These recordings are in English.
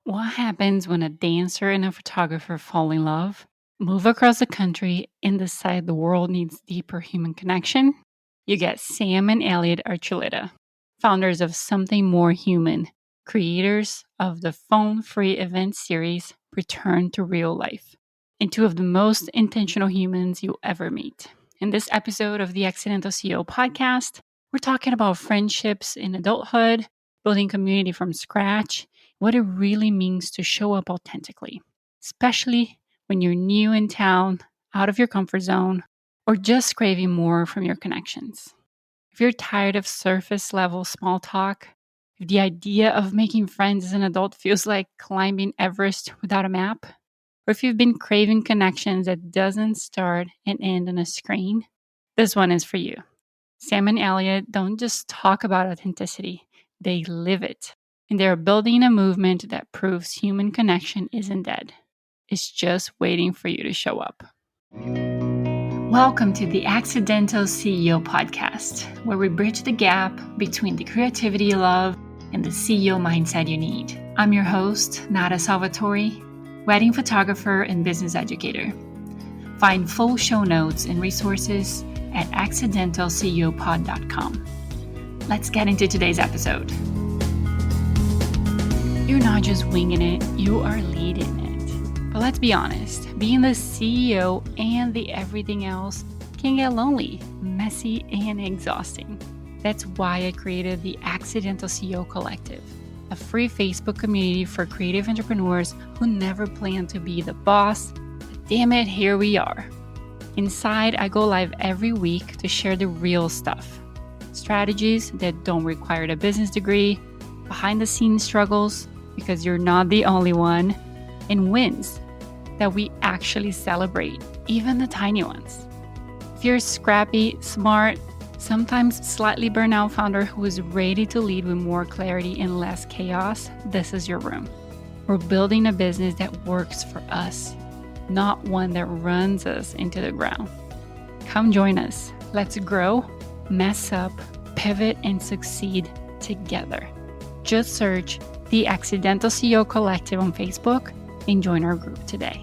What happens when a dancer and a photographer fall in love, move across the country, and decide the world needs deeper human connection? You get Sam and Elliot Archuleta, founders of Something More Human, creators of the phone-free event series Return to Real Life, and two of the most intentional humans you'll ever meet. In this episode of the Accidental CEO podcast, we're talking about friendships in adulthood, building community from scratch, what it really means to show up authentically, especially when you're new in town, out of your comfort zone, or just craving more from your connections. If you're tired of surface level small talk, if the idea of making friends as an adult feels like climbing Everest without a map, or if you've been craving connections that doesn't start and end on a screen, this one is for you. Sam and Elliot don't just talk about authenticity, they live it. And they're building a movement that proves human connection isn't dead. It's just waiting for you to show up. Welcome to the Accidental CEO podcast, where we bridge the gap between the creativity you love and the CEO mindset you need. I'm your host, Nata Salvatore, wedding photographer and business educator. Find full show notes and resources at accidentalceopod.com. Let's get into today's episode. You're not just winging it, you are leading it. But let's be honest, being the CEO and the everything else can get lonely, messy, and exhausting. That's why I created the Accidental CEO Collective, a free Facebook community for creative entrepreneurs who never plan to be the boss. But damn it, here we are. Inside, I go live every week to share the real stuff. Strategies that don't require a business degree, behind the scenes struggles, because you're not the only one, and wins that we actually celebrate, even the tiny ones. If you're a scrappy, smart, sometimes slightly burnout founder who is ready to lead with more clarity and less chaos, this is your room. We're building a business that works for us, not one that runs us into the ground. Come join us. Let's grow, mess up, pivot, and succeed together. Just search the Accidental CEO Collective on Facebook and join our group today.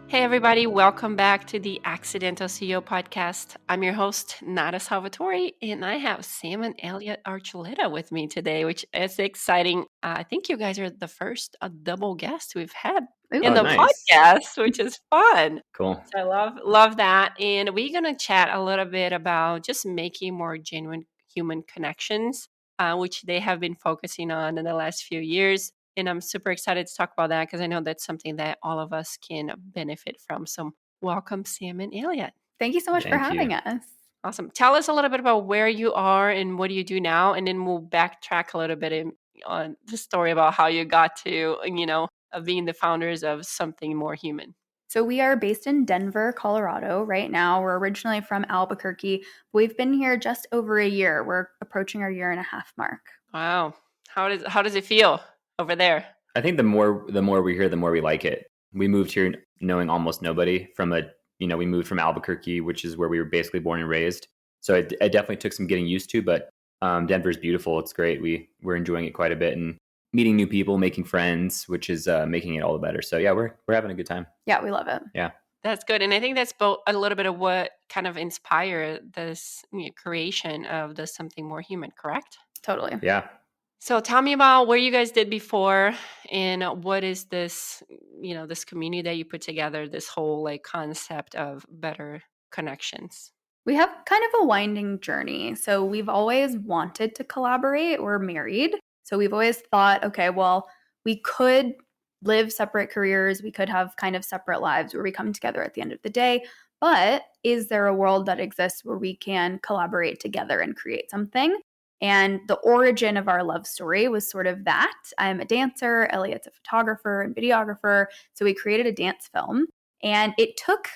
Hey everybody, welcome back to the Accidental CEO podcast. I'm your host, Nata Salvatore, and I have Sam and Elliot Archuleta with me today, which is exciting. I think you guys are the first double guest we've had in the podcast, which is fun. Cool. So I love that. And we're going to chat a little bit about just making more genuine human connections, which they have been focusing on in the last few years. And I'm super excited to talk about that because I know that's something that all of us can benefit from. So welcome, Sam and Elliot. Thank you so much for having us. Awesome. Tell us a little bit about where you are and what do you do now? And then we'll backtrack a little bit on the story about how you got to, being the founders of Something More Human. So we are based in Denver, Colorado right now. We're originally from Albuquerque. We've been here just over a year. We're approaching our 1.5-year mark. Wow. How does it feel over there? I think the more we're here, the more we like it. We moved here knowing almost nobody we moved from Albuquerque, which is where we were basically born and raised. So it definitely took some getting used to, but Denver's beautiful. It's great. We're enjoying it quite a bit and meeting new people, making friends, which is making it all the better. So yeah, we're having a good time. Yeah, we love it. Yeah. That's good. And I think that's both a little bit of what kind of inspired this creation of the Something More Human, correct? Totally. Yeah. So tell me about what you guys did before and what is this, this community that you put together, this whole concept of better connections. We have kind of a winding journey. So we've always wanted to collaborate. We're married. So we've always thought, okay, well, we could live separate careers. We could have kind of separate lives where we come together at the end of the day. But is there a world that exists where we can collaborate together and create something? And the origin of our love story was sort of that. I'm a dancer, Elliot's a photographer and videographer. So we created a dance film. And it took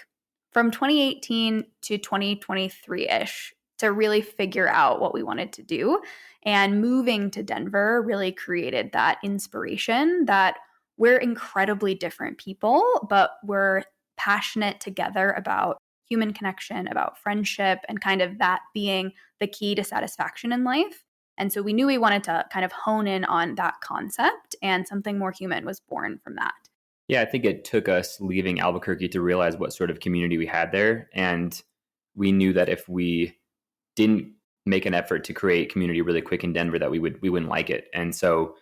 from 2018 to 2023-ish to really figure out what we wanted to do. And moving to Denver really created that inspiration that we're incredibly different people, but we're passionate together about human connection, about friendship, and kind of that being the key to satisfaction in life. And so we knew we wanted to kind of hone in on that concept, and something more human was born from that. Yeah, I think it took us leaving Albuquerque to realize what sort of community we had there. And we knew that if we didn't make an effort to create community really quick in Denver, that we wouldn't like it. And so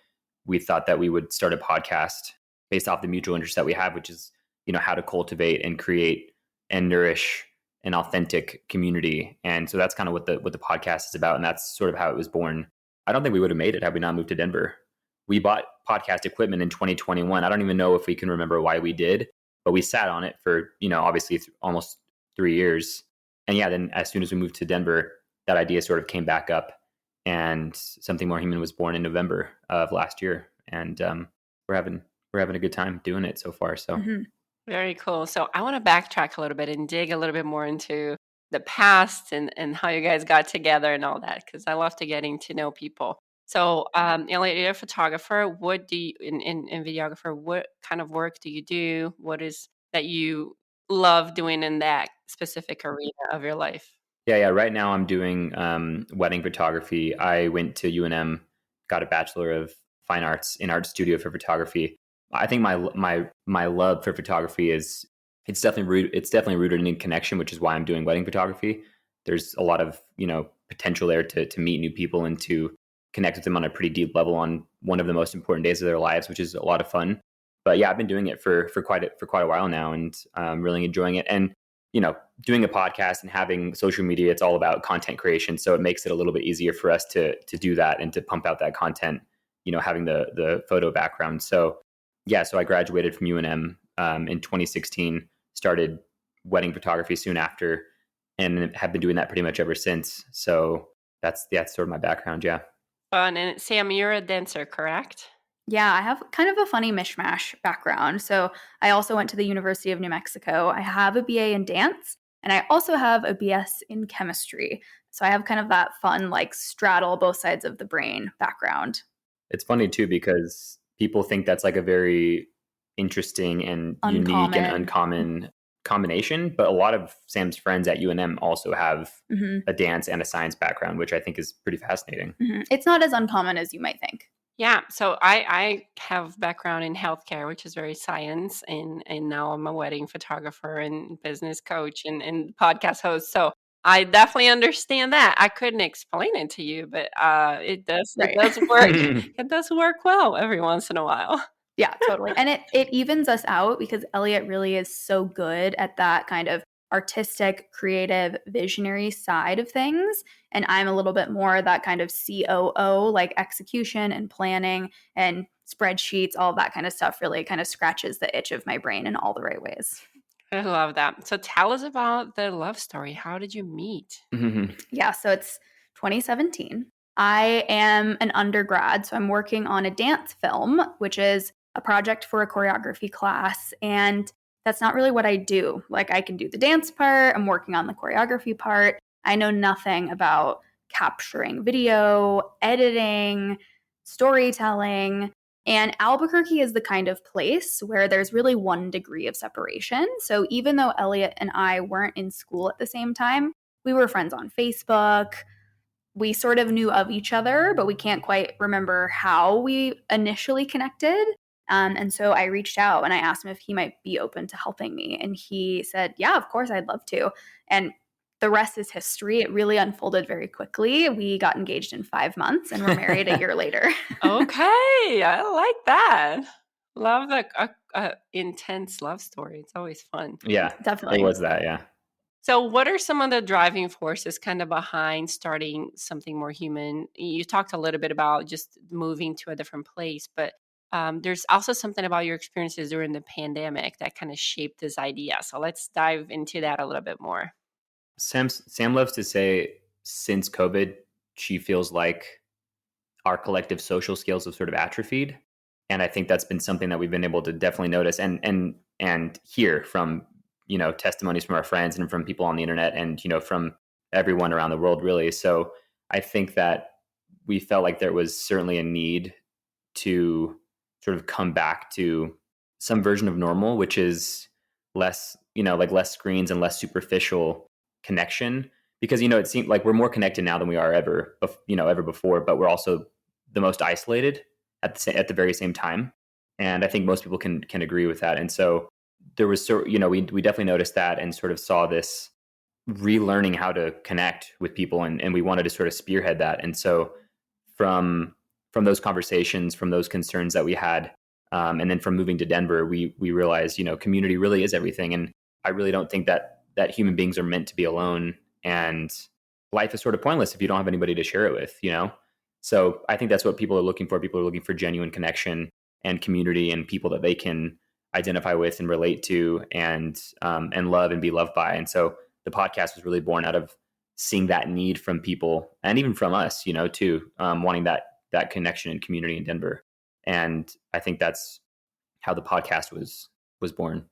we thought that we would start a podcast based off the mutual interest that we have, which is, how to cultivate and create and nourish an authentic community. And so that's kind of what the podcast is about. And that's sort of how it was born. I don't think we would have made it had we not moved to Denver. We bought podcast equipment in 2021. I don't even know if we can remember why we did, but we sat on it for, obviously almost 3 years. And yeah, then as soon as we moved to Denver, that idea sort of came back up, and Something More Human was born in November of last year. And we're having a good time doing it so far. So Very cool. So I want to backtrack a little bit and dig a little bit more into the past and how you guys got together and all that, because I love to getting to know people. So, Elliot, you're a photographer. What do you, in videographer, what kind of work do you do? What is that you love doing in that specific arena of your life? Yeah. Right now I'm doing wedding photography. I went to UNM, got a Bachelor of Fine Arts in Art Studio for photography. I think my love for photography is it's definitely rooted in connection, which is why I'm doing wedding photography. There's a lot of potential there to meet new people and to connect with them on a pretty deep level on one of the most important days of their lives, which is a lot of fun. But yeah, I've been doing it for quite a while now, and really enjoying it. And doing a podcast and having social media, it's all about content creation, so it makes it a little bit easier for us to do that and to pump out that content. Having the photo background. So I graduated from UNM in 2016, started wedding photography soon after, and have been doing that pretty much ever since. So that's sort of my background. Yeah. Fun. And Sam, you're a dancer, correct? Yeah, I have kind of a funny mishmash background. So I also went to the University of New Mexico. I have a BA in dance, and I also have a BS in chemistry. So I have kind of that fun, like, straddle both sides of the brain background. It's funny too, because people think that's like a very interesting and unique and uncommon combination. But a lot of Sam's friends at UNM also have a dance and a science background, which I think is pretty fascinating. It's not as uncommon as you might think. Yeah, so I have background in healthcare, which is very science, and now I'm a wedding photographer and business coach and podcast host. So I definitely understand that. I couldn't explain it to you, but it does work. It does work well every once in a while. Yeah, totally. And it evens us out, because Elliot really is so good at that kind of artistic, creative, visionary side of things. And I'm a little bit more that kind of COO, like execution and planning and spreadsheets, all of that kind of stuff really kind of scratches the itch of my brain in all the right ways. I love that. So tell us about the love story. How did you meet? Yeah, so it's 2017. I am an undergrad, so I'm working on a dance film, which is a project for a choreography class. And that's not really what I do. Like, I can do the dance part, I'm working on the choreography part. I know nothing about capturing video, editing, storytelling. And Albuquerque is the kind of place where there's really 1 degree of separation. So even though Elliot and I weren't in school at the same time, we were friends on Facebook. We sort of knew of each other, but we can't quite remember how we initially connected. And so I reached out and I asked him if he might be open to helping me. And he said, yeah, of course, I'd love to. And the rest is history. It really unfolded very quickly. We got engaged in 5 months and were married a year later. Okay, I like that. Love a intense love story. It's always fun. Yeah, definitely. It was that, yeah. So what are some of the driving forces kind of behind starting Something More Human? You talked a little bit about just moving to a different place, but there's also something about your experiences during the pandemic that kind of shaped this idea. So let's dive into that a little bit more. Sam loves to say, since COVID, she feels like our collective social skills have sort of atrophied. And I think that's been something that we've been able to definitely notice and hear from, testimonies from our friends and from people on the internet and, from everyone around the world, really. So I think that we felt like there was certainly a need to sort of come back to some version of normal, which is less, less screens and less superficial connection, because, it seemed like we're more connected now than we are ever before, but we're also the most isolated at the very same time. And I think most people can agree with that. And so there was we definitely noticed that and sort of saw this relearning how to connect with people, and we wanted to sort of spearhead that. And so from those conversations, from those concerns that we had, and then from moving to Denver, we realized, community really is everything. And I really don't think that human beings are meant to be alone, and life is sort of pointless if you don't have anybody to share it with, So I think that's what people are looking for. People are looking for genuine connection and community and people that they can identify with and relate to and love and be loved by. And so the podcast was really born out of seeing that need from people, and even from us, too, wanting that connection and community in Denver. And I think that's how the podcast was born.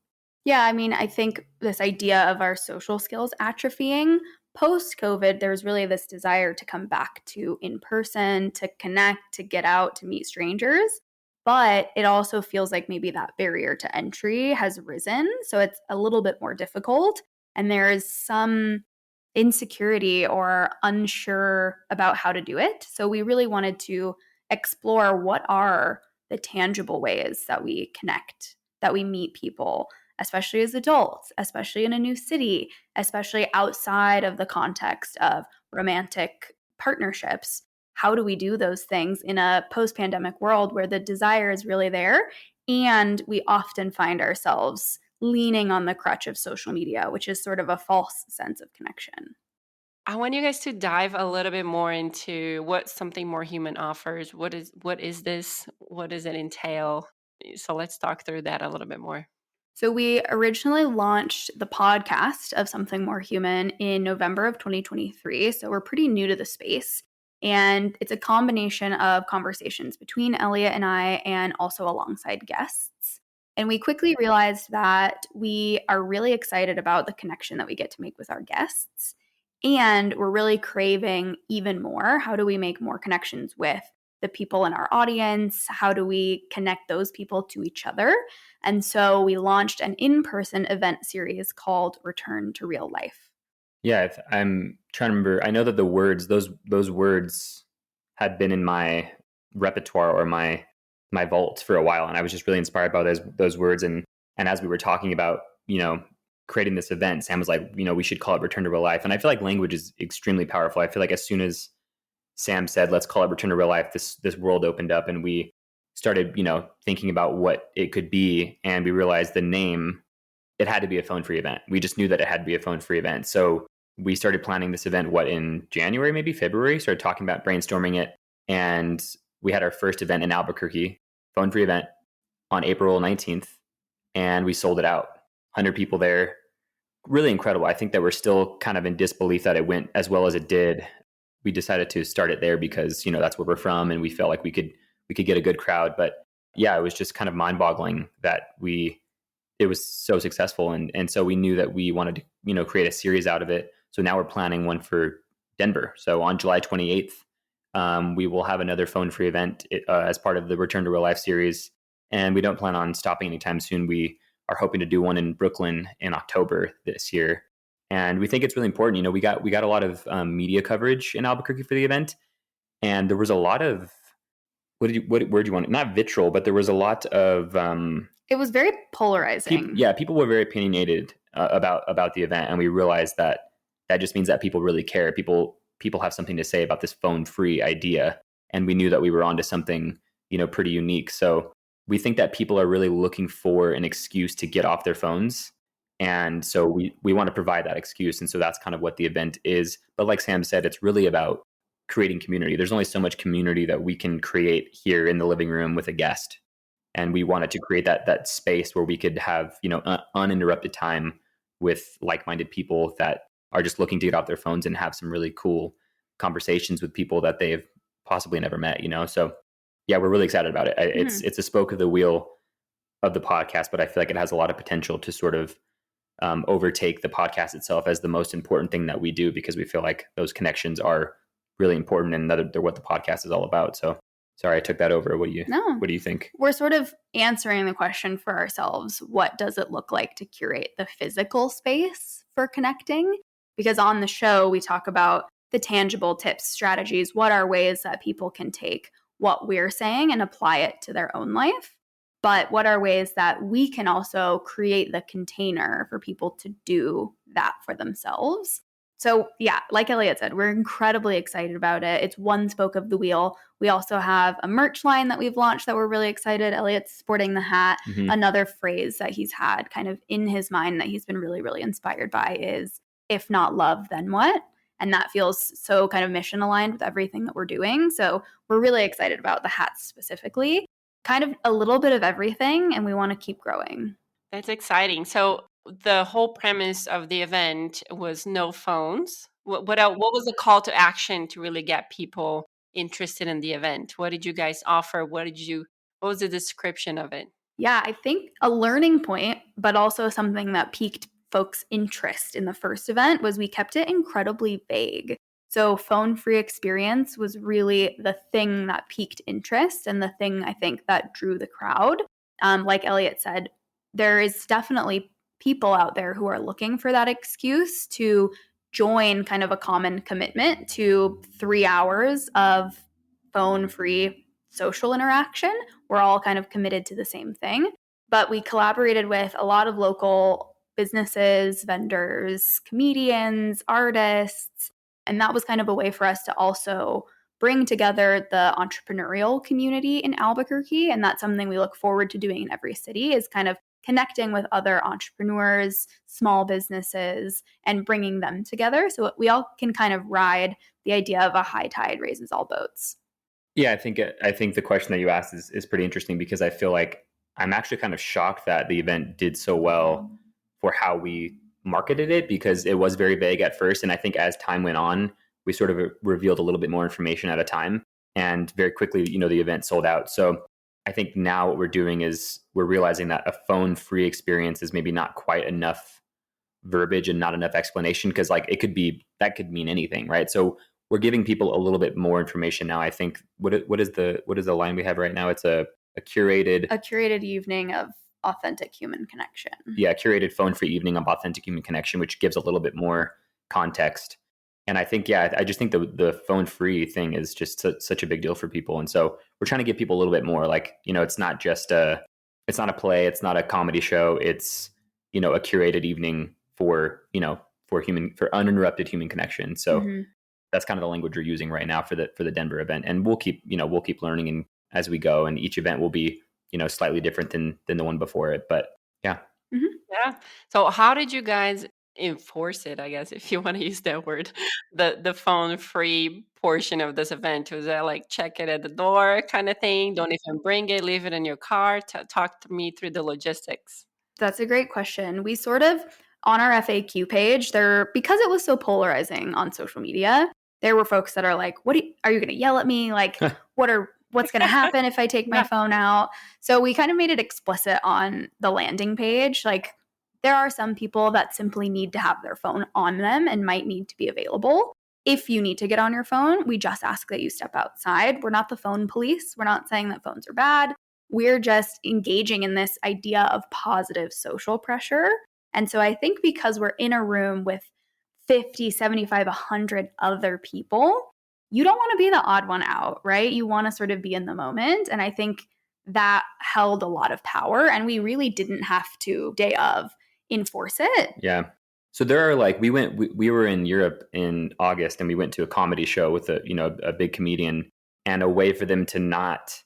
Yeah, I mean, I think this idea of our social skills atrophying post-COVID, there was really this desire to come back to in person, to connect, to get out, to meet strangers. But it also feels like maybe that barrier to entry has risen. So it's a little bit more difficult. And there is some insecurity or unsure about how to do it. So we really wanted to explore what are the tangible ways that we connect, that we meet people, especially as adults, especially in a new city, especially outside of the context of romantic partnerships. How do we do those things in a post-pandemic world where the desire is really there, and we often find ourselves leaning on the crutch of social media, which is sort of a false sense of connection? I want you guys to dive a little bit more into what Something More Human offers. What is this? What does it entail? So let's talk through that a little bit more. So we originally launched the podcast of Something More Human in November of 2023. So we're pretty new to the space. And it's a combination of conversations between Elliot and I, and also alongside guests. And we quickly realized that we are really excited about the connection that we get to make with our guests. And we're really craving even more. How do we make more connections with the people in our audience? How do we connect those people to each other? And so we launched an in-person event series called Return to Real Life. Yeah, I'm trying to remember. I know that the words, those words had been in my repertoire or my vault for a while, and I was just really inspired by those words. And as we were talking about, creating this event, Sam was like, we should call it Return to Real Life. And I feel like language is extremely powerful. I feel like as soon as Sam said, let's call it Return to Real Life, this world opened up, and we started, thinking about what it could be. And we realized the name, it had to be a phone-free event. We just knew that it had to be a phone-free event. So we started planning this event, in January, maybe February, started talking about brainstorming it. And we had our first event in Albuquerque, phone-free event, on April 19th. And we sold it out. 100 people there. Really incredible. I think that we're still kind of in disbelief that it went as well as it did. We decided to start it there because, that's where we're from, and we felt like we could get a good crowd. But yeah, it was just kind of mind-boggling that it was so successful. And so we knew that we wanted to, create a series out of it. So now we're planning one for Denver. So on July 28th, we will have another phone-free event as part of the Return to Real Life series. And we don't plan on stopping anytime soon. We are hoping to do one in Brooklyn in October this year. And we think it's really important. We got a lot of media coverage in Albuquerque for the event. And there was a lot of, what word do you want? Not vitriol, but there was a lot of... it was very polarizing. People were very opinionated about the event. And we realized that just means that people really care. People have something to say about this phone-free idea. And we knew that we were onto something, pretty unique. So we think that people are really looking for an excuse to get off their phones. And so we want to provide that excuse. And so that's kind of what the event is. But like Sam said, it's really about creating community. There's only so much community that we can create here in the living room with a guest. And we wanted to create that space where we could have, uninterrupted time with like-minded people that are just looking to get off their phones and have some really cool conversations with people that they've possibly never met, So yeah, we're really excited about it. It's a spoke of the wheel of the podcast, but I feel like it has a lot of potential to sort of overtake the podcast itself as the most important thing that we do, because we feel like those connections are really important and that they're what the podcast is all about. So sorry, I took that over. What do you think? We're sort of answering the question for ourselves. What does it look like to curate the physical space for connecting? because on the show, we talk about the tangible tips, strategies, what are ways that people can take what we're saying and apply it to their own life. But what are ways that we can also create the container for people to do that for themselves? So yeah, like Elliot said, we're incredibly excited about it. It's one spoke of the wheel. We also have a merch line that we've launched that we're really excited. Elliot's sporting the hat. Mhm. Another phrase that he's had kind of in his mind that he's been really, really inspired by is, if not love, then what? And that feels so kind of mission aligned with everything that we're doing. So we're really excited about the hats specifically. Kind of a little bit of everything, and we want to keep growing. That's exciting. So the whole premise of the event was no phones. What else, what was the call to action to really get people interested in the event? What did you guys offer? What was the description of it? Yeah, I think a learning point, but also something that piqued folks' interest in the first event was we kept it incredibly vague. So phone-free experience was really the thing that piqued interest and the thing I think that drew the crowd. Like Elliot said, there is definitely people out there who are looking for that excuse to join kind of a common commitment to 3 hours of phone-free social interaction. We're all kind of committed to the same thing. But we collaborated with a lot of local businesses, vendors, comedians, artists. And that was kind of a way for us to also bring together the entrepreneurial community in Albuquerque. And that's something we look forward to doing in every city, is kind of connecting with other entrepreneurs, small businesses, and bringing them together so we all can kind of ride the idea of a high tide raises all boats. Yeah, I think the question that you asked is pretty interesting, because I feel like I'm actually kind of shocked that the event did so well for how we marketed it, because it was very vague at first. And I think as time went on, we sort of revealed a little bit more information at a time. And very quickly, the event sold out. So I think now what we're doing is we're realizing that a phone-free experience is maybe not quite enough verbiage and not enough explanation, because like that could mean anything, right? So we're giving people a little bit more information now. I think what is the line we have right now? It's a curated evening of authentic human connection. Yeah, curated phone-free evening of authentic human connection, which gives a little bit more context. And I think, I just think the phone-free thing is just such a big deal for people. And so we're trying to give people a little bit more, like, it's not just it's not a play, it's not a comedy show, it's, a curated evening for uninterrupted human connection. So that's kind of the language we're using right now for the Denver event. And we'll keep learning and as we go, and each event will be, slightly different than the one before it. But yeah. Mm-hmm. Yeah. So how did you guys enforce it, I guess, if you want to use that word, the phone free portion of this event? Was that like check it at the door kind of thing? Don't even bring it, leave it in your car? Talk to me through the logistics. That's a great question. We sort of, on our FAQ page, because it was so polarizing on social media, there were folks that are like, are you going to yell at me? Like, what's going to happen if I take my phone out? So we kind of made it explicit on the landing page. Like, there are some people that simply need to have their phone on them and might need to be available. If you need to get on your phone, we just ask that you step outside. We're not the phone police. We're not saying that phones are bad. We're just engaging in this idea of positive social pressure. And so I think because we're in a room with 50, 75, 100 other people, you don't want to be the odd one out, right? You want to sort of be in the moment. And I think that held a lot of power, and we really didn't have to, day of, enforce it. Yeah. So there are we were in Europe in August, and we went to a comedy show with a big comedian, and a way for them to not,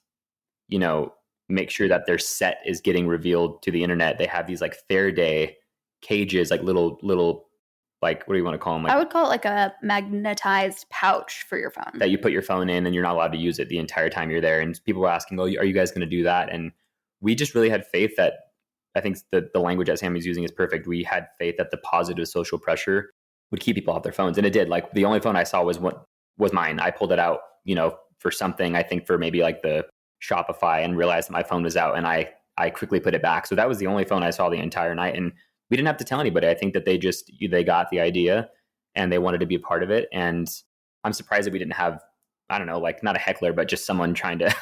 make sure that their set is getting revealed to the internet. They have these fair day cages, little what do you want to call them? I would call it like a magnetized pouch for your phone that you put your phone in, and you're not allowed to use it the entire time you're there. And people were asking, "Oh, are you guys going to do that?" And we just really had faith that, I think the language that Sammy's using is perfect. We had faith that the positive social pressure would keep people off their phones, and it did. Like, the only phone I saw was mine. I pulled it out, for something, I think for maybe the Shopify, and realized that my phone was out, and I quickly put it back. So that was the only phone I saw the entire night, and we didn't have to tell anybody. I think that they got the idea and they wanted to be a part of it. And I'm surprised that we didn't have, I don't know, not a heckler, but just someone trying to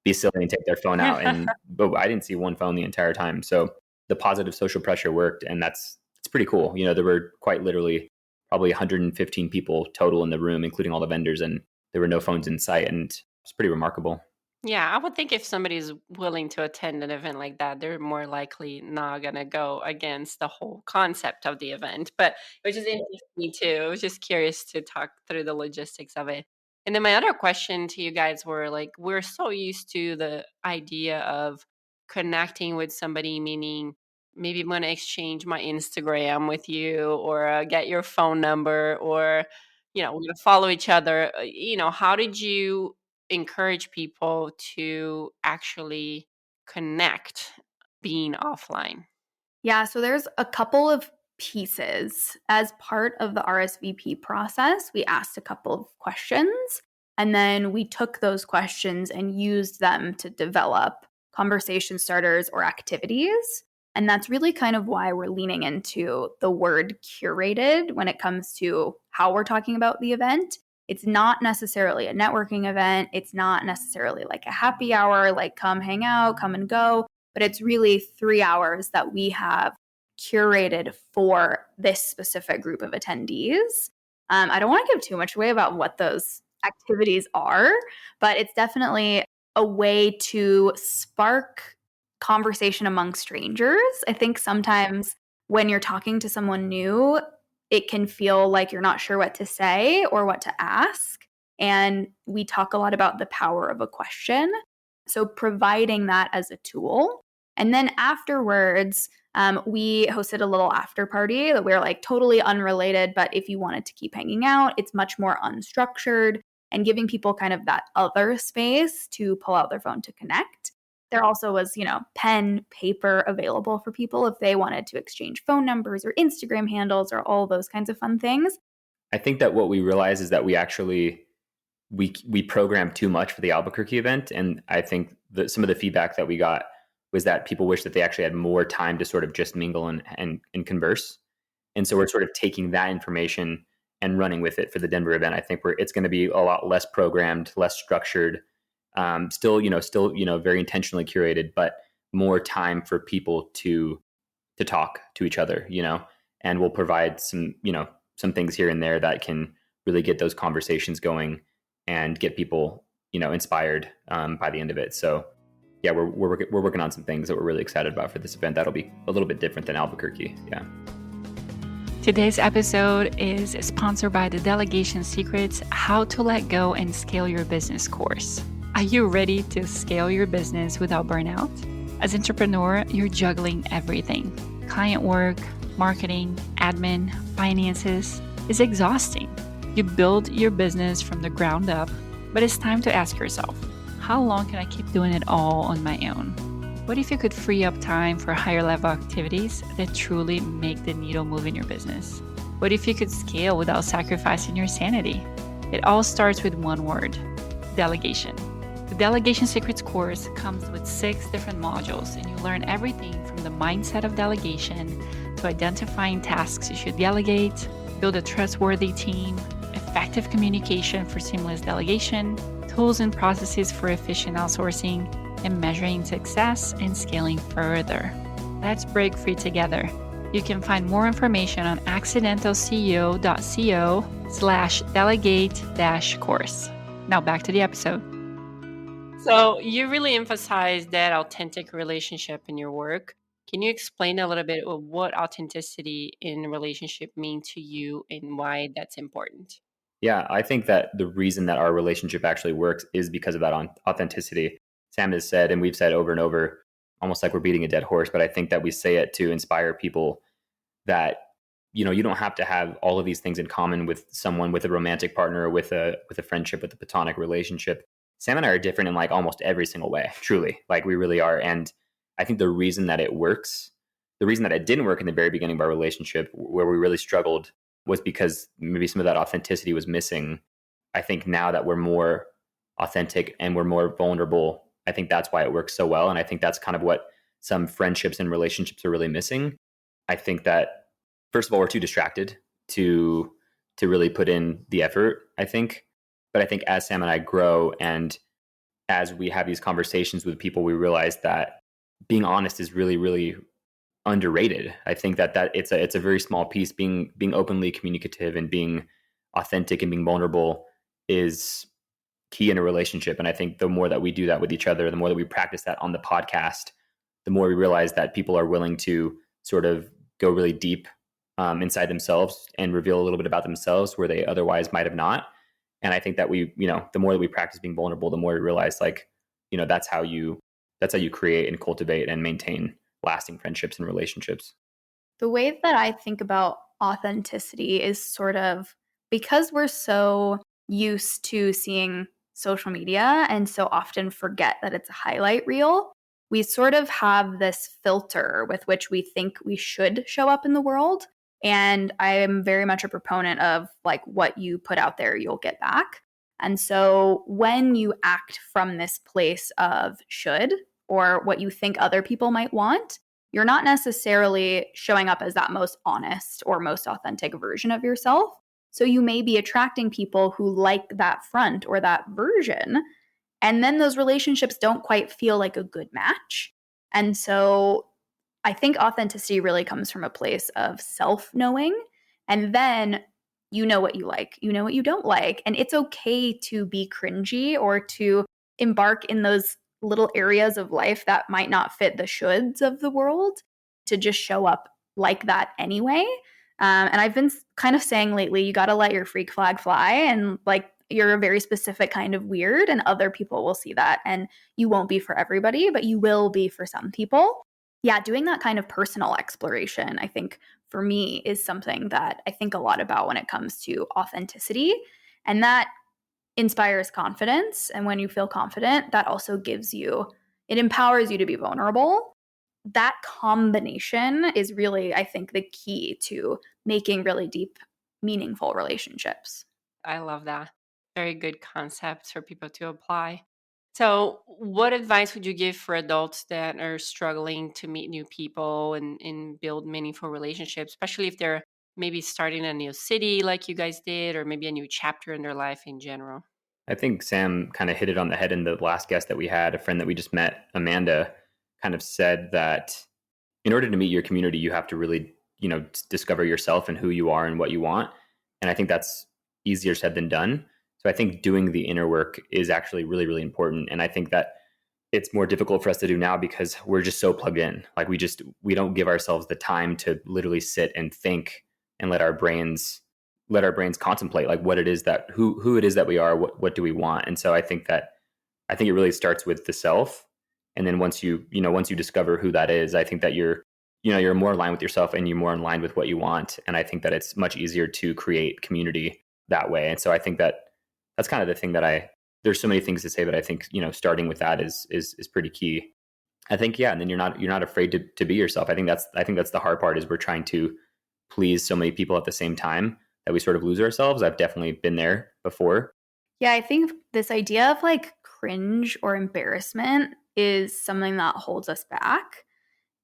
be silly and take their phone out. But I didn't see one phone the entire time. So the positive social pressure worked, and it's pretty cool. There were quite literally probably 115 people total in the room, including all the vendors, and there were no phones in sight, and it's pretty remarkable. Yeah, I would think if somebody's willing to attend an event like that, they're more likely not going to go against the whole concept of the event. But which is interesting too. I was just curious to talk through the logistics of it. And then my other question to you guys were like, we're so used to the idea of connecting with somebody, meaning maybe I'm going to exchange my Instagram with you or get your phone number or, we're going to follow each other. How did you encourage people to actually connect being offline? Yeah, so there's a couple of pieces. As part of the RSVP process, we asked a couple of questions, and then we took those questions and used them to develop conversation starters or activities. And that's really kind of why we're leaning into the word curated when it comes to how we're talking about the event. It's not necessarily a networking event. It's not necessarily like a happy hour, like come hang out, come and go, but it's really 3 hours that we have curated for this specific group of attendees. I don't want to give too much away about what those activities are, but it's definitely a way to spark conversation among strangers. I think sometimes when you're talking to someone new, it can feel like you're not sure what to say or what to ask. And we talk a lot about the power of a question. So providing that as a tool. And then afterwards, we hosted a little after party that we're like totally unrelated. But if you wanted to keep hanging out, it's much more unstructured and giving people kind of that other space to pull out their phone to connect. There also was, pen, paper available for people if they wanted to exchange phone numbers or Instagram handles or all those kinds of fun things. I think that what we realized is that we actually we programmed too much for the Albuquerque event, and I think that some of the feedback that we got was that people wish that they actually had more time to sort of just mingle and converse. And so we're sort of taking that information and running with it for the Denver event. I think it's going to be a lot less programmed, less structured, still very intentionally curated, but more time for people to talk to each other, and we'll provide some things here and there that can really get those conversations going and get people, inspired by the end of it. So yeah, we're working on some things that we're really excited about for this event. That'll be a little bit different than Albuquerque. Yeah. Today's episode is sponsored by the Delegation Secrets How to Let Go and Scale Your Business course. Are you ready to scale your business without burnout? As an entrepreneur, you're juggling everything. Client work, marketing, admin, finances. It's exhausting. You build your business from the ground up, but it's time to ask yourself, how long can I keep doing it all on my own? What if you could free up time for higher level activities that truly make the needle move in your business? What if you could scale without sacrificing your sanity? It all starts with one word: delegation. The Delegation Secrets course comes with 6 different modules, and you learn everything from the mindset of delegation to identifying tasks you should delegate, build a trustworthy team, effective communication for seamless delegation, tools and processes for efficient outsourcing, and measuring success and scaling further. Let's break free together. You can find more information on accidentalceo.co/delegate-course. Now back to the episode. So you really emphasize that authentic relationship in your work. Can you explain a little bit of what authenticity in a relationship mean to you and why that's important? Yeah, I think that the reason that our relationship actually works is because of that authenticity. Sam has said, and we've said over and over, almost like we're beating a dead horse, but I think that we say it to inspire people that, you don't have to have all of these things in common with someone, with a romantic partner, or with a friendship, with a platonic relationship. Sam and I are different in like almost every single way, truly. Like we really are. And I think the reason that it works, the reason that it didn't work in the very beginning of our relationship, where we really struggled, was because maybe some of that authenticity was missing. I think now that we're more authentic and we're more vulnerable, I think that's why it works so well. And I think that's kind of what some friendships and relationships are really missing. I think that, first of all, we're too distracted to really put in the effort, I think. But I think as Sam and I grow and as we have these conversations with people, we realize that being honest is really, really underrated. I think that it's a very small piece. Being openly communicative and being authentic and being vulnerable is key in a relationship. And I think the more that we do that with each other, the more that we practice that on the podcast, the more we realize that people are willing to sort of go really deep inside themselves and reveal a little bit about themselves where they otherwise might have not. And I think that the more that we practice being vulnerable, the more we realize that's how you create and cultivate and maintain lasting friendships and relationships. The way that I think about authenticity is sort of because we're so used to seeing social media and so often forget that it's a highlight reel, we sort of have this filter with which we think we should show up in the world. And I am very much a proponent of like what you put out there, you'll get back. And so when you act from this place of should or what you think other people might want, you're not necessarily showing up as that most honest or most authentic version of yourself. So you may be attracting people who like that front or that version. And then those relationships don't quite feel like a good match. And so I think authenticity really comes from a place of self-knowing. And then you know what you like, you know what you don't like. And it's okay to be cringy or to embark in those little areas of life that might not fit the shoulds of the world, to just show up like that anyway. And I've been kind of saying lately, you got to let your freak flag fly, and like you're a very specific kind of weird, and other people will see that. And you won't be for everybody, but you will be for some people. Yeah, doing that kind of personal exploration, I think for me is something that I think a lot about when it comes to authenticity. And that inspires confidence. And when you feel confident, that also it empowers you to be vulnerable. That combination is really, I think, the key to making really deep, meaningful relationships. I love that. Very good concepts for people to apply. So, what advice would you give for adults that are struggling to meet new people and build meaningful relationships, especially if they're maybe starting a new city like you guys did, or maybe a new chapter in their life in general? I think Sam kind of hit it on the head in the last guest that we had. A friend that we just met, Amanda, kind of said that in order to meet your community, you have to really, discover yourself and who you are and what you want. And I think that's easier said than done. So I think doing the inner work is actually really, really important. And I think that it's more difficult for us to do now because we're just so plugged in. Like we don't give ourselves the time to literally sit and think and let our brains contemplate like what it is that who it is that we are, what do we want. And so I think it really starts with the self. And then once you discover who that is, I think that you're more aligned with yourself and you're more in line with what you want. And I think that it's much easier to create community that way. And so I think that that's kind of the thing that there's so many things to say, but I think, starting with that is pretty key. I think, yeah. And then you're not afraid to be yourself. I think that's the hard part, is we're trying to please so many people at the same time that we sort of lose ourselves. I've definitely been there before. Yeah, I think this idea of like cringe or embarrassment is something that holds us back,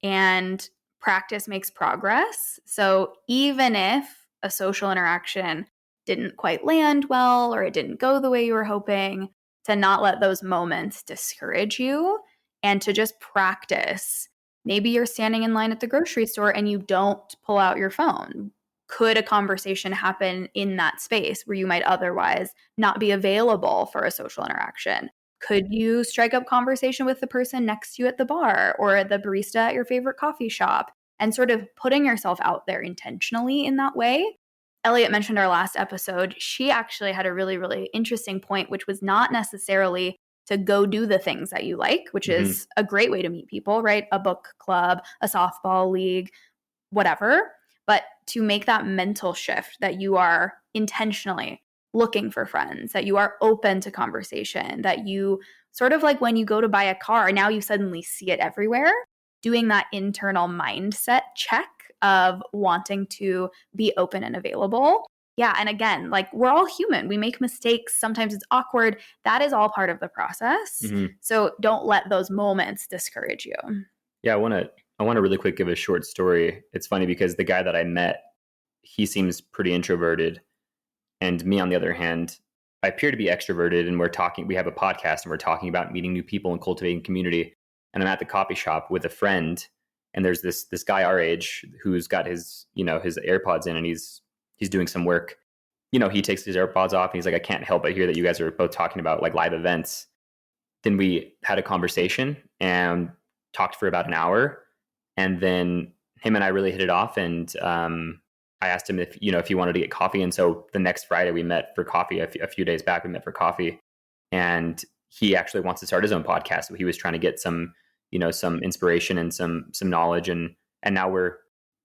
and practice makes progress. So even if a social interaction didn't quite land well or it didn't go the way you were hoping, to not let those moments discourage you and to just practice. Maybe you're standing in line at the grocery store and you don't pull out your phone. Could a conversation happen in that space where you might otherwise not be available for a social interaction? Could you strike up conversation with the person next to you at the bar or the barista at your favorite coffee shop, and sort of putting yourself out there intentionally in that way? Elliot mentioned our last episode. She actually had a really, really interesting point, which was not necessarily to go do the things that you like, which is a great way to meet people, right? A book club, a softball league, whatever, but to make that mental shift that you are intentionally looking for friends, that you are open to conversation, that you sort of like when you go to buy a car, now you suddenly see it everywhere, doing that internal mindset check of wanting to be open and available. Yeah. And again, like we're all human. We make mistakes. Sometimes it's awkward. That is all part of the process. So don't let those moments discourage you. Yeah. I want to really quick give a short story. It's funny because the guy that I met, he seems pretty introverted. And me, on the other hand, I appear to be extroverted, and we have a podcast and we're talking about meeting new people and cultivating community. And I'm at the coffee shop with a friend, And there's this guy our age who's got his, his AirPods in, and he's doing some work. He takes his AirPods off and he's like, I can't help but hear that you guys are both talking about like live events. Then we had a conversation and talked for about an hour. And then him and I really hit it off. And I asked him if he wanted to get coffee. And so the next Friday we met for coffee. A few days back we met for coffee, and he actually wants to start his own podcast. So he was trying to get some inspiration and some knowledge, and now we're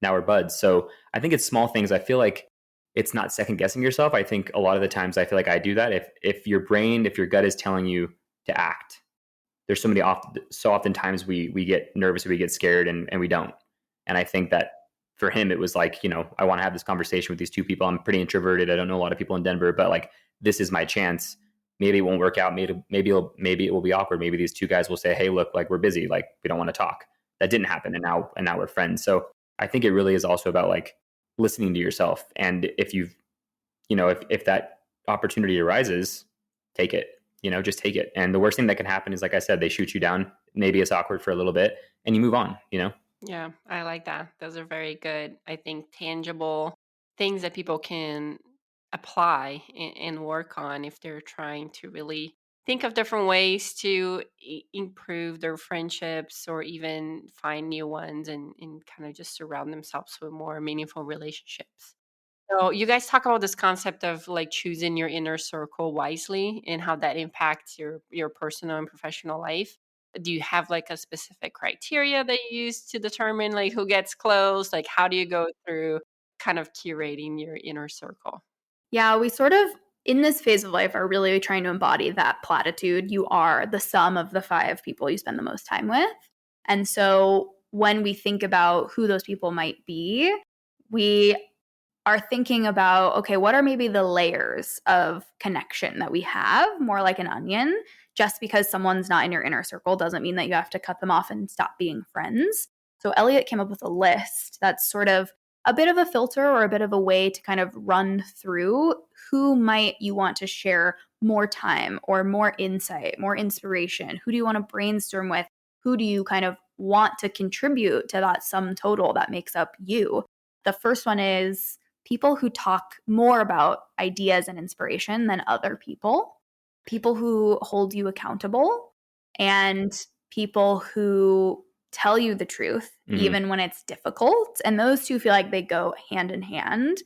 buds. So I think it's small things. I feel like it's not second guessing yourself. I think a lot of the times I feel like I do that. If your gut is telling you to act, there's so oftentimes we get nervous or we get scared and we don't. And I think that for him, it was like, I want to have this conversation with these two people. I'm pretty introverted. I don't know a lot of people in Denver, but like, this is my chance. Maybe it won't work out. Maybe it will be awkward. Maybe these two guys will say, hey, look, like we're busy. Like we don't want to talk. That didn't happen. And now we're friends. So I think it really is also about like listening to yourself. And if if that opportunity arises, take it, just take it. And the worst thing that can happen is, like I said, they shoot you down. Maybe it's awkward for a little bit and you move on, Yeah, I like that. Those are very good, I think, tangible things that people can apply and work on if they're trying to really think of different ways to improve their friendships or even find new ones, and kind of just surround themselves with more meaningful relationships. So you guys talk about this concept of like choosing your inner circle wisely and how that impacts your personal and professional life. Do you have like a specific criteria that you use to determine like who gets close? Like how do you go through kind of curating your inner circle? Yeah, we sort of, in this phase of life, are really trying to embody that platitude. You are the sum of the 5 people you spend the most time with. And so when we think about who those people might be, we are thinking about, okay, what are maybe the layers of connection that we have, more like an onion? Just because someone's not in your inner circle doesn't mean that you have to cut them off and stop being friends. So Elliot came up with a list that's sort of a bit of a filter or a bit of a way to kind of run through who might you want to share more time or more insight, more inspiration. Who do you want to brainstorm with? Who do you kind of want to contribute to that sum total that makes up you? The first one is people who talk more about ideas and inspiration than other people who hold you accountable, and people who tell you the truth, even when it's difficult. And those two feel like they go hand in hand.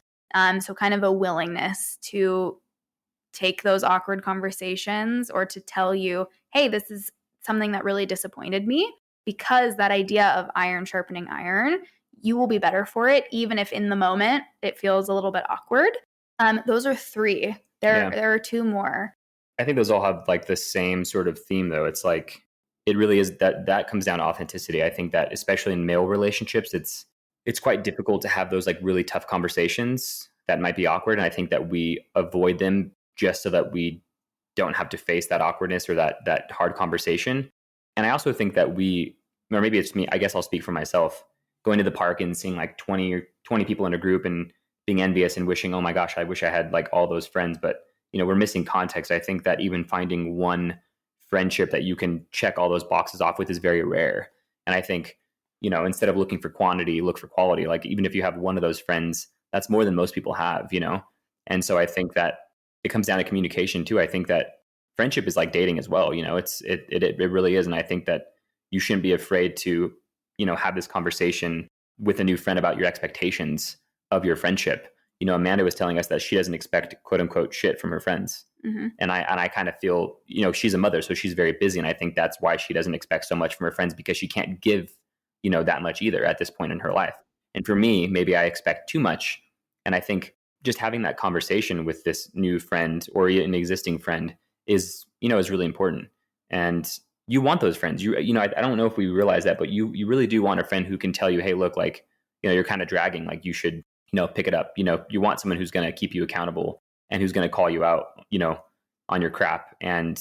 So kind of a willingness to take those awkward conversations or to tell you, hey, this is something that really disappointed me, because that idea of iron sharpening iron, you will be better for it, even if in the moment it feels a little bit awkward. Those are 3. There are 2 more. I think those all have like the same sort of theme, though. It's like, it really is that comes down to authenticity. I think that especially in male relationships, it's quite difficult to have those like really tough conversations that might be awkward. And I think that we avoid them just so that we don't have to face that awkwardness or that hard conversation. And I also think that or maybe it's me, I guess I'll speak for myself, going to the park and seeing like 20 people in a group and being envious and wishing, oh my gosh, I wish I had like all those friends. But, we're missing context. I think that even finding one friendship that you can check all those boxes off with is very rare. And I think, instead of looking for quantity, look for quality. Like even if you have one of those friends, that's more than most people have, And so I think that it comes down to communication too. I think that friendship is like dating as well. It really is. And I think that you shouldn't be afraid to, have this conversation with a new friend about your expectations of your friendship. Amanda was telling us that she doesn't expect quote unquote shit from her friends. Mm-hmm. And I kind of feel, she's a mother, so she's very busy. And I think that's why she doesn't expect so much from her friends, because she can't give, that much either at this point in her life. And for me, maybe I expect too much. And I think just having that conversation with this new friend or an existing friend is really important. And you want those friends. I don't know if we realize that, but you really do want a friend who can tell you, hey, look, like, you're kind of dragging, like you should, pick it up. You want someone who's going to keep you accountable and who's going to call you out, on your crap. And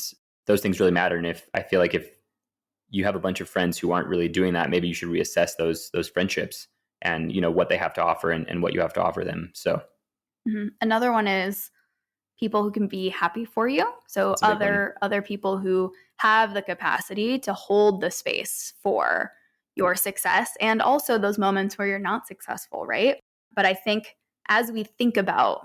those things really matter. And I feel like if you have a bunch of friends who aren't really doing that, maybe you should reassess those friendships and, what they have to offer and what you have to offer them. So Another one is people who can be happy for you. So other people who have the capacity to hold the space for your success and also those moments where you're not successful, right? But I think as we think about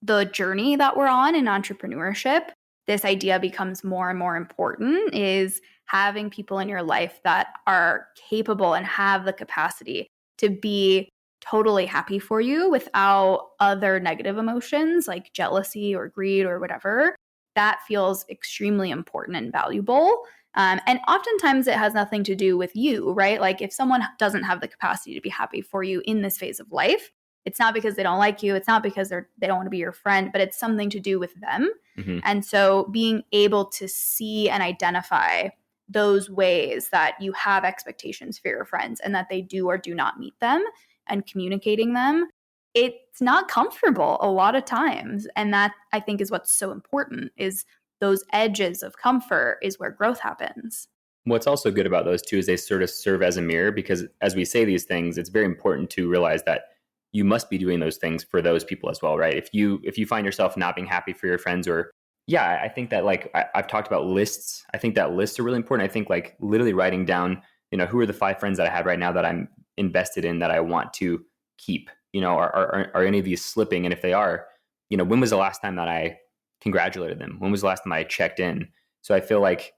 the journey that we're on in entrepreneurship, this idea becomes more and more important, is having people in your life that are capable and have the capacity to be totally happy for you without other negative emotions like jealousy or greed or whatever. That feels extremely important and valuable. And oftentimes it has nothing to do with you, right? Like if someone doesn't have the capacity to be happy for you in this phase of life, it's not because they don't like you. It's not because they don't want to be your friend, but it's something to do with them. Mm-hmm. And so being able to see and identify those ways that you have expectations for your friends and that they do or do not meet them and communicating them, it's not comfortable a lot of times. And that I think is what's so important, is those edges of comfort is where growth happens. What's also good about those two is they sort of serve as a mirror, because as we say these things, it's very important to realize that you must be doing those things for those people as well, right? If you find yourself not being happy for your friends, or I think that like I've talked about lists. I think that lists are really important. I think like literally writing down, who are the 5 friends that I have right now that I'm invested in that I want to keep, are any of these slipping? And if they are, when was the last time that I congratulated them? When was the last time I checked in? So I feel like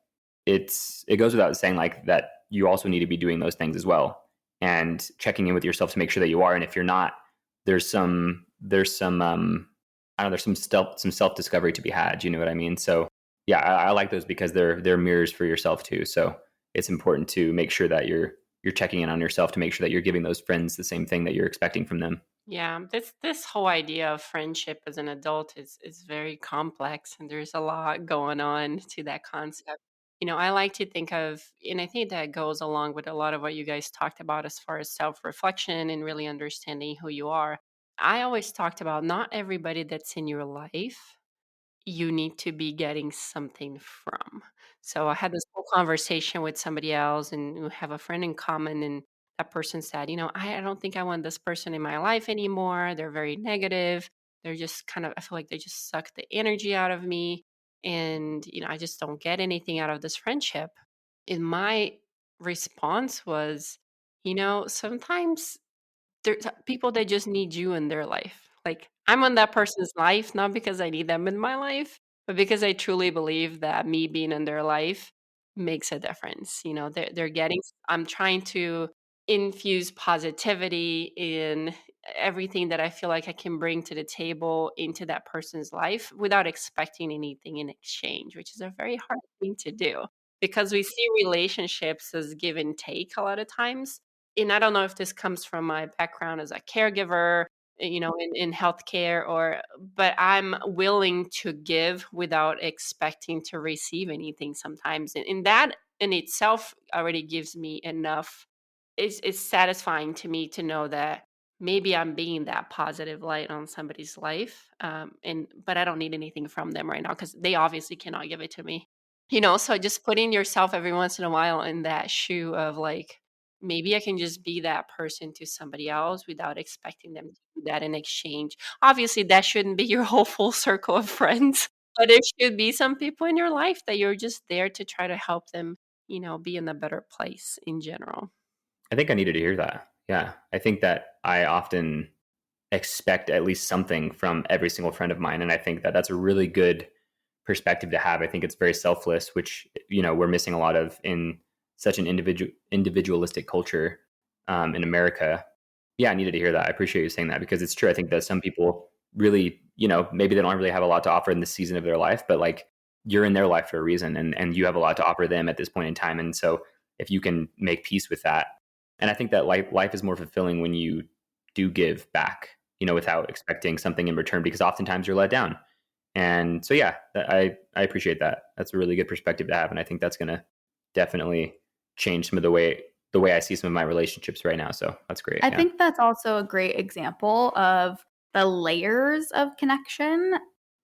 it goes without saying like that you also need to be doing those things as well and checking in with yourself to make sure that you are. And if you're not, there's some self-discovery to be had. You know what I mean? So yeah, I like those because they're mirrors for yourself too. So it's important to make sure that you're checking in on yourself to make sure that you're giving those friends the same thing that you're expecting from them. Yeah, this whole idea of friendship as an adult is very complex, and there's a lot going on to that concept. I like to think of, and I think that goes along with a lot of what you guys talked about as far as self-reflection and really understanding who you are. I always talked about not everybody that's in your life you need to be getting something from. So I had this whole conversation with somebody else, and we have a friend in common, and that person said, I don't think I want this person in my life anymore. They're very negative. They're just kind of, I feel like they just suck the energy out of me. And, I just don't get anything out of this friendship. And my response was, sometimes there's people that just need you in their life. Like, I'm on that person's life, not because I need them in my life, but because I truly believe that me being in their life makes a difference. They're getting, I'm trying to infuse positivity in everything that I feel like I can bring to the table into that person's life without expecting anything in exchange, which is a very hard thing to do because we see relationships as give and take a lot of times. And I don't know if this comes from my background as a caregiver, in healthcare, but I'm willing to give without expecting to receive anything sometimes. And that in itself already gives me enough. It's satisfying to me to know that maybe I'm being that positive light on somebody's life. But I don't need anything from them right now because they obviously cannot give it to me. So just putting yourself every once in a while in that shoe of like, maybe I can just be that person to somebody else without expecting them to do that in exchange. Obviously, that shouldn't be your whole full circle of friends, but there should be some people in your life that you're just there to try to help them, be in a better place in general. I think I needed to hear that. Yeah. I think that I often expect at least something from every single friend of mine. And I think that that's a really good perspective to have. I think it's very selfless, which, we're missing a lot of in such an individualistic culture in America. Yeah, I needed to hear that. I appreciate you saying that because it's true. I think that some people really, maybe they don't really have a lot to offer in this season of their life, but like you're in their life for a reason and you have a lot to offer them at this point in time. And so if you can make peace with that, and I think that life is more fulfilling when you do give back, without expecting something in return, because oftentimes you're let down. And so, yeah, I appreciate that. That's a really good perspective to have. And I think that's going to definitely change some of the way I see some of my relationships right now. So that's great. I think that's also a great example of the layers of connection.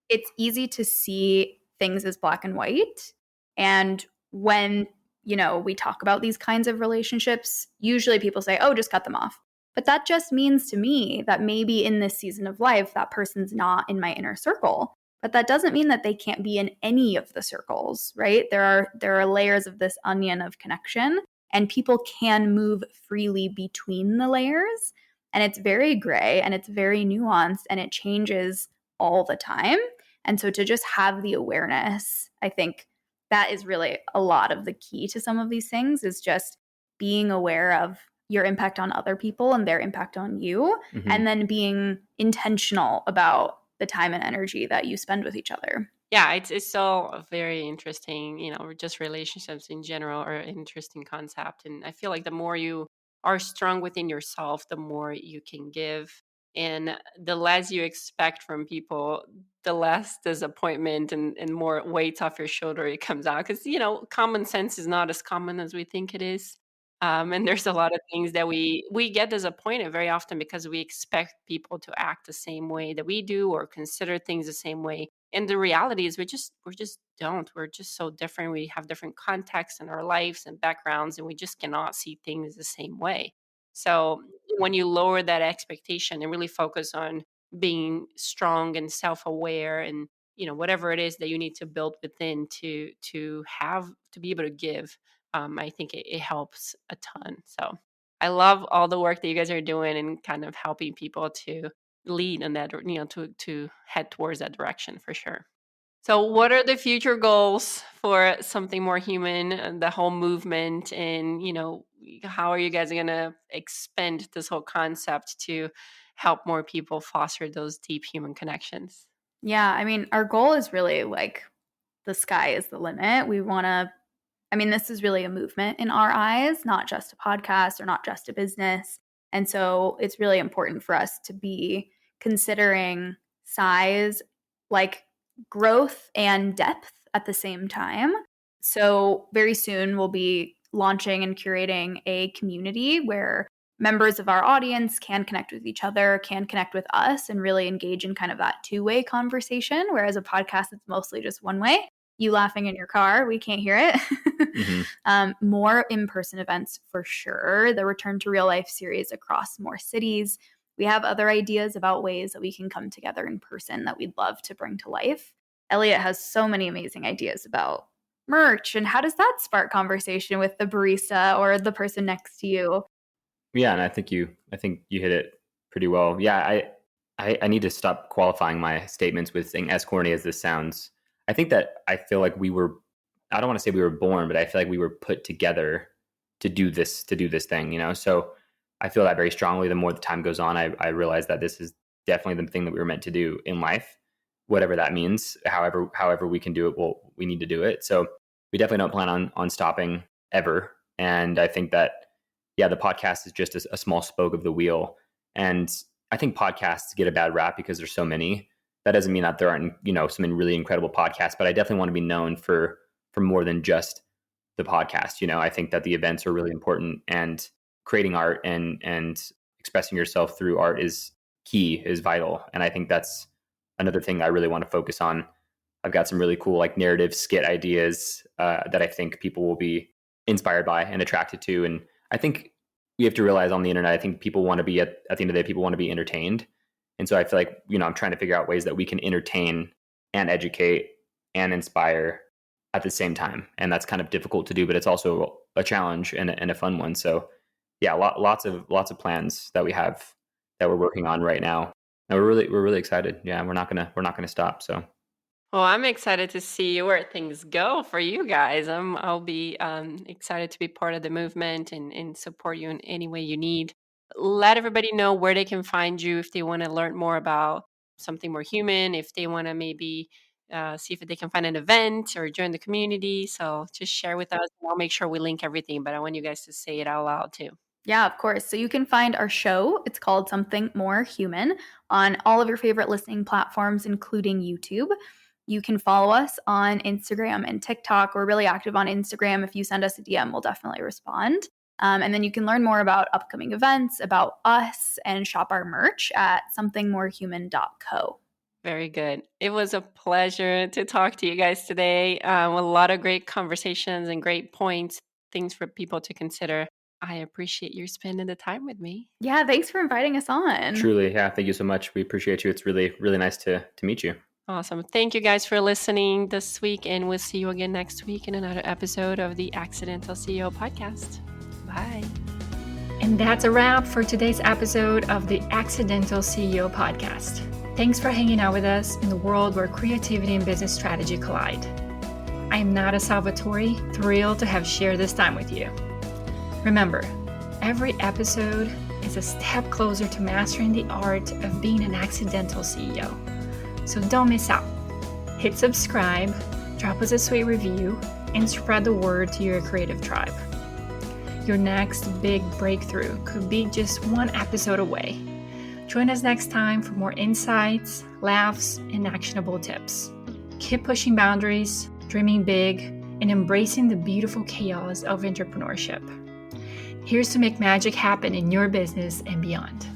It's easy to see things as black and white. And when, we talk about these kinds of relationships, usually people say, oh, just cut them off. But that just means to me that maybe in this season of life, that person's not in my inner circle. But that doesn't mean that they can't be in any of the circles, right? There are layers of this onion of connection. and people can move freely between the layers. And it's very gray and it's very nuanced and it changes all the time. And so to just have the awareness, I think that is really a lot of the key to some of these things, is just being aware of your impact on other people and their impact on you, and then being intentional about the time and energy that you spend with each other. Yeah, it's so very interesting. Just relationships in general are an interesting concept. And I feel like the more you are strong within yourself, the more you can give. And the less you expect from people, the less disappointment and more weight off your shoulder it comes out. Because, common sense is not as common as we think it is. And there's a lot of things that we get disappointed very often because we expect people to act the same way that we do or consider things the same way. And the reality is we just don't. We're just so different. We have different contexts in our lives and backgrounds, and we just cannot see things the same way. So when you lower that expectation and really focus on being strong and self-aware and whatever it is that you need to build within to be able to give, I think it helps a ton. So I love all the work that you guys are doing and kind of helping people to lead in that, to head towards that direction for sure. So what are the future goals for Something More Human and the whole movement? And, how are you guys going to expand this whole concept to help more people foster those deep human connections? Yeah, I mean, our goal is really like the sky is the limit. This is really a movement in our eyes, not just a podcast or not just a business. And so it's really important for us to be considering size, like growth and depth at the same time. So very soon we'll be launching and curating a community where members of our audience can connect with each other, can connect with us, and really engage in kind of that two-way conversation. Whereas a podcast, it's mostly just one way. You laughing in your car, we can't hear it. More in-person events for sure. The Return to Real Life series across more cities. We have other ideas about ways that we can come together in person that we'd love to bring to life. Elliot has so many amazing ideas about merch, and how does that spark conversation with the barista or the person next to you? Yeah, and I think you hit it pretty well. Yeah, I need to stop qualifying my statements with saying, as corny as this sounds, I think that I feel like I don't want to say we were born, but I feel like we were put together to do this thing, So I feel that very strongly. The more the time goes on, I realize that this is definitely the thing that we were meant to do in life, whatever that means. However we can do it, we need to do it. So we definitely don't plan on stopping ever. And I think that, yeah, the podcast is just a small spoke of the wheel. And I think podcasts get a bad rap because there's so many. That doesn't mean that there aren't, some really incredible podcasts, but I definitely want to be known for more than just the podcast. I think that the events are really important, and creating art and expressing yourself through art is vital. And I think that's another thing that I really want to focus on. I've got some really cool narrative skit ideas that I think people will be inspired by and attracted to. And I think you have to realize on the internet, I think people want to be at the end of the day, people want to be entertained. And so I feel like, I'm trying to figure out ways that we can entertain and educate and inspire at the same time. And that's kind of difficult to do, but it's also a challenge and a fun one. So yeah, lots of plans that we have that we're working on right now. And we're really excited. Yeah, we're not gonna stop. So. Well, I'm excited to see where things go for you guys. I'll be excited to be part of the movement and support you in any way you need. Let everybody know where they can find you if they want to learn more about Something More Human, if they want to maybe see if they can find an event or join the community. So just share with us. I'll make sure we link everything, but I want you guys to say it out loud too. Yeah, of course. So you can find our show, it's called Something More Human, on all of your favorite listening platforms, including YouTube. You can follow us on Instagram and TikTok. We're really active on Instagram. If you send us a DM, we'll definitely respond. And then you can learn more about upcoming events, about us, and shop our merch at somethingmorehuman.co. Very good. It was a pleasure to talk to you guys today. A lot of great conversations and great points, things for people to consider. I appreciate you spending the time with me. Yeah, thanks for inviting us on. Truly, yeah, thank you so much. We appreciate you. It's really, really nice to meet you. Awesome. Thank you guys for listening this week, and we'll see you again next week in another episode of the Accidental CEO podcast. Bye. And that's a wrap for today's episode of the Accidental CEO podcast. Thanks for hanging out with us in the world where creativity and business strategy collide. I am Nata Salvatore, thrilled to have shared this time with you. Remember, every episode is a step closer to mastering the art of being an accidental CEO. So don't miss out. Hit subscribe, drop us a sweet review, and spread the word to your creative tribe. Your next big breakthrough could be just one episode away. Join us next time for more insights, laughs, and actionable tips. Keep pushing boundaries, dreaming big, and embracing the beautiful chaos of entrepreneurship. Here's to make magic happen in your business and beyond.